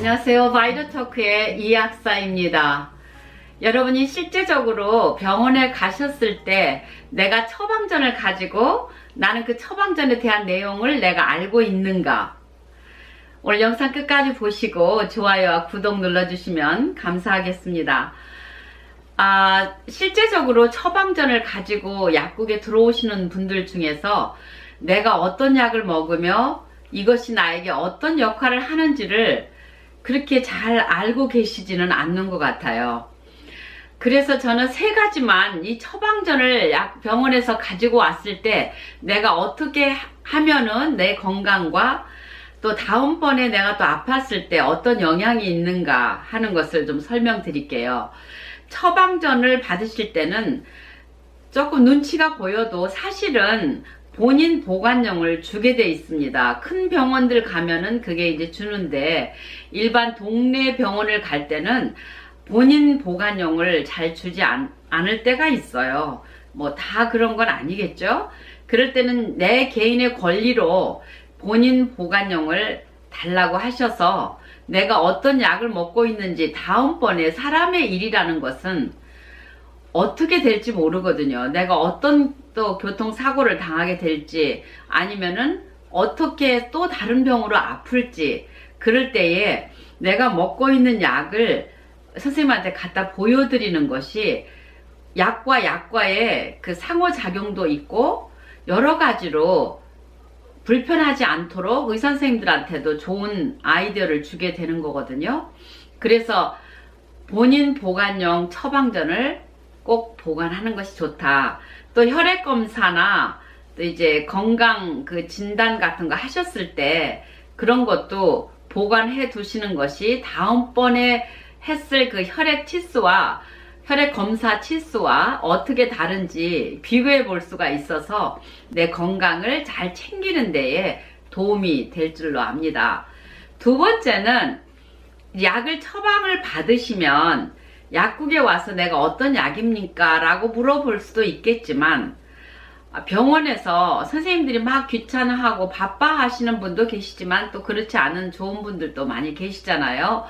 안녕하세요. 바이러토크의 이학사입니다. 여러분이 실제적으로 병원에 가셨을 때 내가 처방전을 가지고 나는 그 처방전에 대한 내용을 내가 알고 있는가? 오늘 영상 끝까지 보시고 좋아요와 구독 눌러주시면 감사하겠습니다. 실제적으로 처방전을 가지고 약국에 들어오시는 분들 중에서 내가 어떤 약을 먹으며 이것이 나에게 어떤 역할을 하는지를 그렇게 잘 알고 계시지는 않는 것 같아요. 그래서 저는 세 가지만 이 처방전을 병원에서 가지고 왔을 때 내가 어떻게 하면은 내 건강과 또 다음번에 내가 또 아팠을 때 어떤 영향이 있는가 하는 것을 좀 설명드릴게요. 처방전을 받으실 때는 조금 눈치가 보여도 사실은 본인 보관용을 주게 돼 있습니다. 큰 병원들 가면은 그게 이제 주는데 일반 동네 병원을 갈 때는 본인 보관용을 잘 주지 않을 때가 있어요. 뭐 다 그런 건 아니겠죠? 그럴 때는 내 개인의 권리로 본인 보관용을 달라고 하셔서 내가 어떤 약을 먹고 있는지 다음번에 사람의 일이라는 것은 어떻게 될지 모르거든요. 내가 어떤 또 교통사고를 당하게 될지 아니면은 어떻게 또 다른 병으로 아플지 그럴 때에 내가 먹고 있는 약을 선생님한테 갖다 보여드리는 것이 약과 약과의 그 상호작용도 있고 여러 가지로 불편하지 않도록 의사 선생님들한테도 좋은 아이디어를 주게 되는 거거든요. 그래서 본인 보관용 처방전을 꼭 보관하는 것이 좋다. 또 혈액 검사나 또 이제 건강 그 진단 같은 거 하셨을 때 그런 것도 보관해 두시는 것이 다음번에 했을 그 혈액 치수와 혈액 검사 치수와 어떻게 다른지 비교해 볼 수가 있어서 내 건강을 잘 챙기는 데에 도움이 될 줄로 압니다. 두 번째는 약을 처방을 받으시면 약국에 와서 내가 어떤 약입니까? 라고 물어볼 수도 있겠지만 병원에서 선생님들이 막 귀찮아하고 바빠 하시는 분도 계시지만 또 그렇지 않은 좋은 분들도 많이 계시잖아요.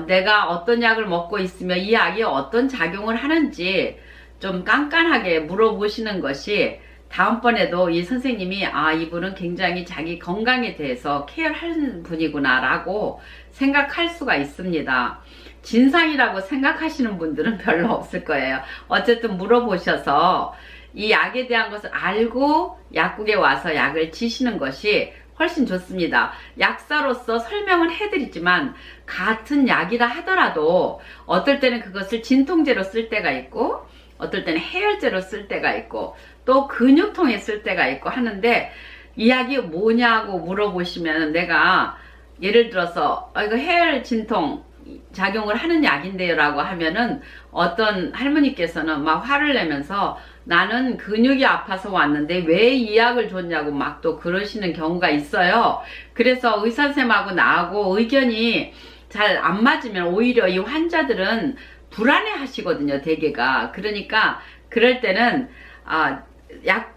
내가 어떤 약을 먹고 있으며 이 약이 어떤 작용을 하는지 좀 깐깐하게 물어보시는 것이 다음번에도 이 선생님이 이분은 굉장히 자기 건강에 대해서 케어하는 분이구나 라고 생각할 수가 있습니다. 진상이라고 생각하시는 분들은 별로 없을 거예요. 어쨌든 물어보셔서 이 약에 대한 것을 알고 약국에 와서 약을 지시는 것이 훨씬 좋습니다. 약사로서 설명을 해드리지만 같은 약이라 하더라도 어떨 때는 그것을 진통제로 쓸 때가 있고 어떨 때는 해열제로 쓸 때가 있고 또 근육통에 쓸 때가 있고 하는데 이 약이 뭐냐고 물어보시면 내가 예를 들어서 이거 해열 진통 작용을 하는 약인데요 라고 하면은 어떤 할머니께서는 막 화를 내면서 나는 근육이 아파서 왔는데 왜 이 약을 줬냐고 막 또 그러시는 경우가 있어요. 그래서 의사선생님하고 나하고 의견이 잘 안 맞으면 오히려 이 환자들은 불안해 하시거든요, 대개가. 그러니까 그럴 때는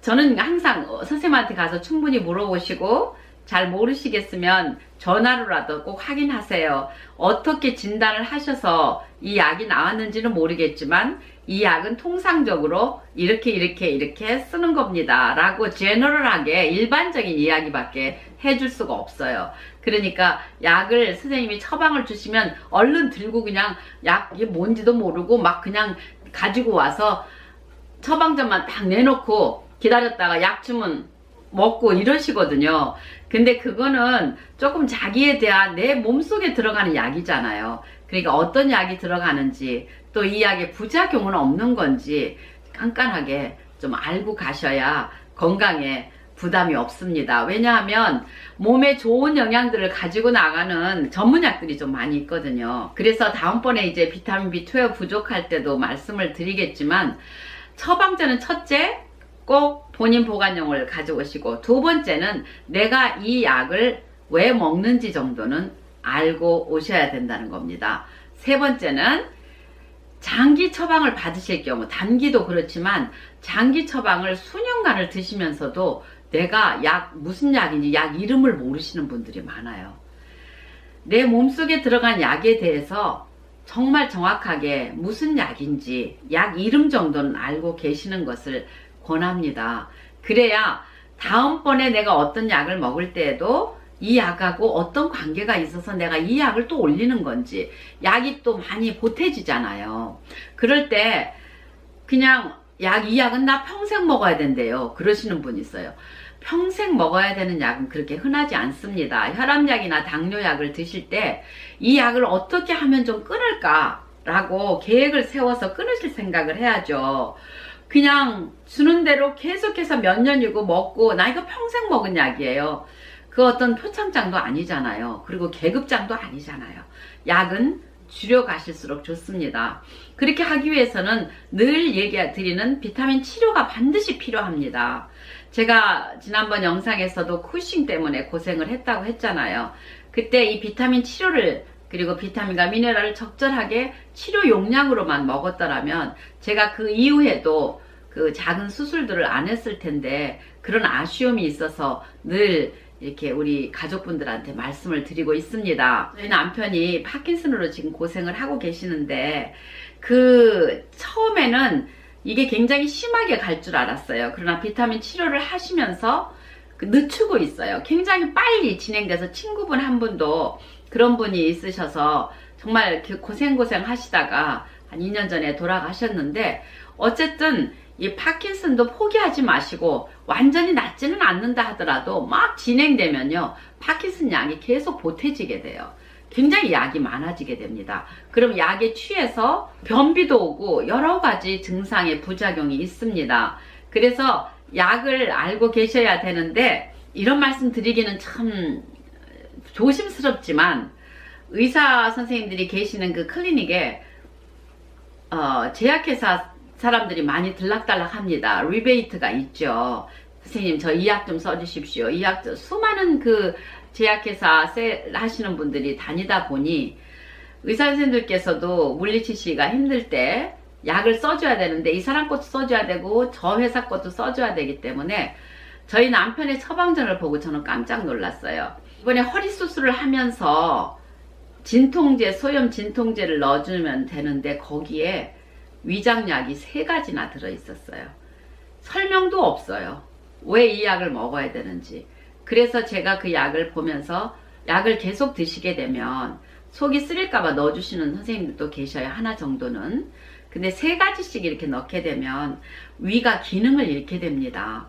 저는 항상 선생님한테 가서 충분히 물어보시고 잘 모르시겠으면 전화로라도 꼭 확인하세요. 어떻게 진단을 하셔서 이 약이 나왔는지는 모르겠지만 이 약은 통상적으로 이렇게 쓰는 겁니다 라고 제너럴하게 일반적인 이야기밖에 해줄 수가 없어요. 그러니까 약을 선생님이 처방을 주시면 얼른 들고 그냥 약이 뭔지도 모르고 막 그냥 가지고 와서 처방전만 딱 내놓고 기다렸다가 약 주면 먹고 이러시거든요. 근데 그거는 조금 자기에 대한 내 몸속에 들어가는 약이잖아요. 그러니까 어떤 약이 들어가는지 또 이 약의 부작용은 없는 건지 깐깐하게 좀 알고 가셔야 건강에 부담이 없습니다. 왜냐하면 몸에 좋은 영양들을 가지고 나가는 전문약들이 좀 많이 있거든요. 그래서 다음번에 이제 비타민 B12 부족할 때도 말씀을 드리겠지만 처방전은 첫째 꼭 본인 보관용을 가져오시고 두 번째는 내가 이 약을 왜 먹는지 정도는 알고 오셔야 된다는 겁니다. 세 번째는 장기 처방을 받으실 경우 단기도 그렇지만 장기 처방을 수년간을 드시면서도 내가 무슨 약인지 약 이름을 모르시는 분들이 많아요. 내 몸속에 들어간 약에 대해서 정말 정확하게 무슨 약인지 약 이름 정도는 알고 계시는 것을 권합니다. 그래야 다음번에 내가 어떤 약을 먹을 때에도 이 약하고 어떤 관계가 있어서 내가 이 약을 또 올리는 건지, 약이 또 많이 보태지잖아요. 그럴 때 그냥 이 약은 나 평생 먹어야 된대요. 그러시는 분 있어요. 평생 먹어야 되는 약은 그렇게 흔하지 않습니다. 혈압약이나 당뇨약을 드실 때 이 약을 어떻게 하면 좀 끊을까 라고 계획을 세워서 끊으실 생각을 해야죠. 그냥 주는 대로 계속해서 몇 년이고 먹고, 나 이거 평생 먹은 약이에요. 그 어떤 표창장도 아니잖아요. 그리고 계급장도 아니잖아요. 약은 줄여가실수록 좋습니다. 그렇게 하기 위해서는 늘 드리는 비타민 치료가 반드시 필요합니다. 제가 지난번 영상에서도 쿠싱 때문에 고생을 했다고 했잖아요. 그때 이 비타민 치료를, 그리고 비타민과 미네랄을 적절하게 치료 용량으로만 먹었더라면 제가 그 이후에도 그 작은 수술들을 안 했을 텐데, 그런 아쉬움이 있어서 늘 이렇게 우리 가족분들한테 말씀을 드리고 있습니다. 저희 남편이 파킨슨으로 지금 고생을 하고 계시는데, 처음에는 이게 굉장히 심하게 갈 줄 알았어요. 그러나 비타민 치료를 하시면서 늦추고 있어요. 굉장히 빨리 진행돼서, 친구분 한 분도 그런 분이 있으셔서 정말 고생 하시다가 한 2년 전에 돌아가셨는데, 어쨌든 이 파킨슨도 포기하지 마시고, 완전히 낫지는 않는다 하더라도 막 진행되면요, 파킨슨 약이 계속 보태지게 돼요. 굉장히 약이 많아지게 됩니다. 그럼 약에 취해서 변비도 오고 여러 가지 증상의 부작용이 있습니다. 그래서 약을 알고 계셔야 되는데, 이런 말씀 드리기는 참 조심스럽지만, 의사 선생님들이 계시는 그 클리닉에 제약회사 사람들이 많이 들락달락 합니다. 리베이트가 있죠. 선생님, 저 이 약 좀 써주십시오. 이 약, 수많은 그 제약회사 하시는 분들이 다니다 보니 의사 선생님들께서도 물리치시기가 힘들 때 약을 써줘야 되는데, 이 사람 것도 써줘야 되고 저 회사 것도 써줘야 되기 때문에 저희 남편의 처방전을 보고 저는 깜짝 놀랐어요. 이번에 허리 수술을 하면서 진통제, 소염 진통제를 넣어주면 되는데 거기에 위장약이 3가지나 들어있었어요. 설명도 없어요. 왜 이 약을 먹어야 되는지. 그래서 제가 그 약을 보면서, 약을 계속 드시게 되면 속이 쓰릴까봐 넣어주시는 선생님들도 계셔요. 하나 정도는. 근데 3가지씩 이렇게 넣게 되면 위가 기능을 잃게 됩니다.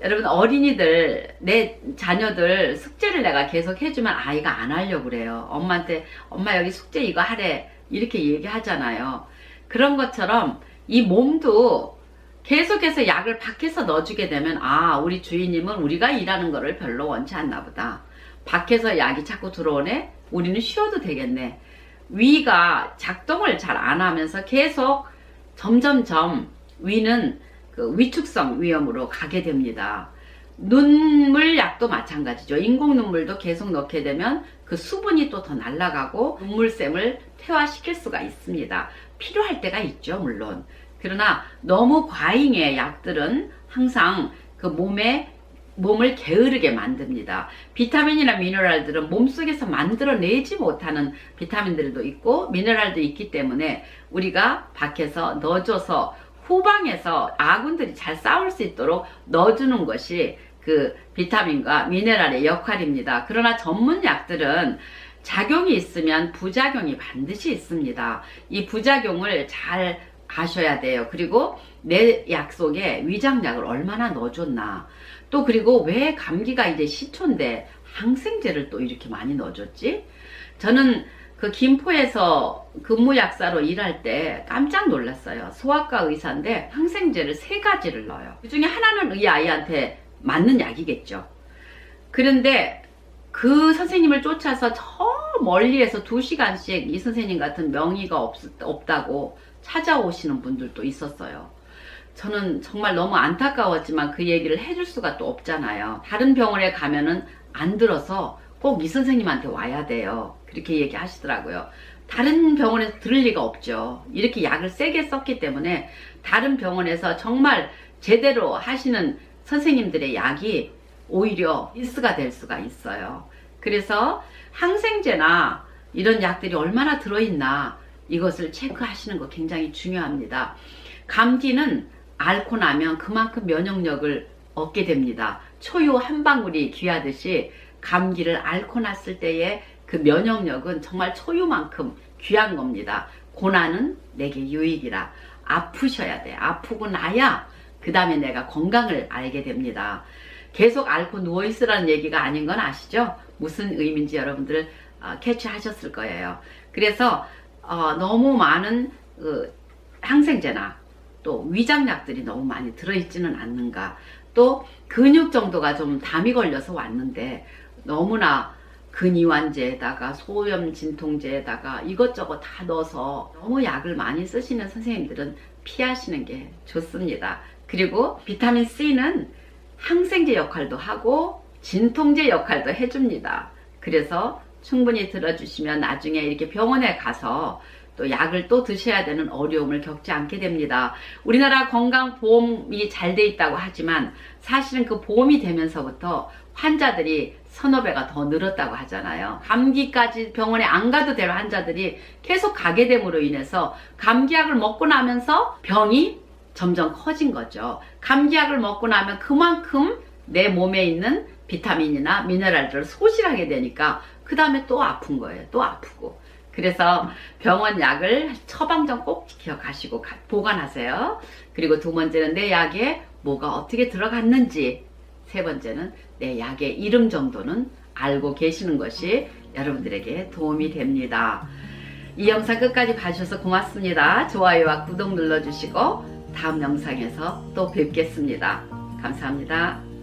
여러분, 어린이들, 내 자녀들 숙제를 내가 계속 해주면 아이가 안 하려고 그래요. 엄마한테 엄마 여기 숙제 이거 하래 이렇게 얘기하잖아요. 그런 것처럼 이 몸도 계속해서 약을 밖에서 넣어주게 되면, 아, 우리 주인님은 우리가 일하는 거를 별로 원치 않나 보다. 밖에서 약이 자꾸 들어오네? 우리는 쉬어도 되겠네. 위가 작동을 잘 안 하면서 계속 점점점 위는 그 위축성 위염으로 가게 됩니다. 눈물 약도 마찬가지죠. 인공 눈물도 계속 넣게 되면 그 수분이 또 더 날아가고 눈물샘을 퇴화시킬 수가 있습니다. 필요할 때가 있죠, 물론. 그러나 너무 과잉의 약들은 항상 그 몸을 게으르게 만듭니다. 비타민이나 미네랄들은 몸속에서 만들어내지 못하는 비타민들도 있고 미네랄도 있기 때문에 우리가 밖에서 넣어줘서 후방에서 아군들이 잘 싸울 수 있도록 넣어주는 것이 그 비타민과 미네랄의 역할입니다. 그러나 전문 약들은 작용이 있으면 부작용이 반드시 있습니다. 이 부작용을 잘 아셔야 돼요. 그리고 내 약 속에 위장약을 얼마나 넣어줬나. 또 그리고 왜 감기가 이제 시초인데 항생제를 또 이렇게 많이 넣어줬지? 저는 그 김포에서 근무약사로 일할 때 깜짝 놀랐어요. 소아과 의사인데 항생제를 3가지를 넣어요. 그 중에 하나는 이 아이한테 맞는 약이겠죠. 그런데 그 선생님을 쫓아서 저 멀리에서 2시간씩 이 선생님 같은 명의가 없다고 찾아오시는 분들도 있었어요. 저는 정말 너무 안타까웠지만 그 얘기를 해줄 수가 또 없잖아요. 다른 병원에 가면은 안 들어서 꼭 이 선생님한테 와야 돼요. 그렇게 얘기하시더라고요. 다른 병원에서 들을 리가 없죠. 이렇게 약을 세게 썼기 때문에 다른 병원에서 정말 제대로 하시는 선생님들의 약이 오히려 미스가 될 수가 있어요. 그래서 항생제나 이런 약들이 얼마나 들어있나 이것을 체크하시는 거 굉장히 중요합니다. 감기는 앓고 나면 그만큼 면역력을 얻게 됩니다. 초유 한 방울이 귀하듯이 감기를 앓고 났을 때의 그 면역력은 정말 초유만큼 귀한 겁니다. 고난은 내게 유익이라. 아프셔야 돼. 아프고 나야 그 다음에 내가 건강을 알게 됩니다. 계속 앓고 누워있으라는 얘기가 아닌 건 아시죠? 무슨 의미인지 여러분들 캐치하셨을 거예요. 그래서 너무 많은 항생제나 또 위장약들이 너무 많이 들어있지는 않는가. 또 근육 정도가 좀 담이 걸려서 왔는데 너무나 근이완제에다가 소염 진통제에다가 이것저것 다 넣어서 너무 약을 많이 쓰시는 선생님들은 피하시는 게 좋습니다. 그리고 비타민 C는 항생제 역할도 하고 진통제 역할도 해줍니다. 그래서 충분히 들어주시면 나중에 이렇게 병원에 가서 또 약을 또 드셔야 되는 어려움을 겪지 않게 됩니다. 우리나라 건강보험이 잘 돼 있다고 하지만 사실은 그 보험이 되면서부터 환자들이 서너 배가 더 늘었다고 하잖아요. 감기까지 병원에 안 가도 될 환자들이 계속 가게 됨으로 인해서 감기약을 먹고 나면서 병이 점점 커진 거죠. 감기약을 먹고 나면 그만큼 내 몸에 있는 비타민이나 미네랄들을 소실하게 되니까 그 다음에 또 아픈 거예요. 또 아프고. 그래서 병원 약을 처방전 꼭 기억하시고 보관하세요. 그리고 두 번째는 내 약에 뭐가 어떻게 들어갔는지, 세 번째는 내 약의 이름 정도는 알고 계시는 것이 여러분들에게 도움이 됩니다. 이 영상 끝까지 봐주셔서 고맙습니다. 좋아요와 구독 눌러주시고 다음 영상에서 또 뵙겠습니다. 감사합니다.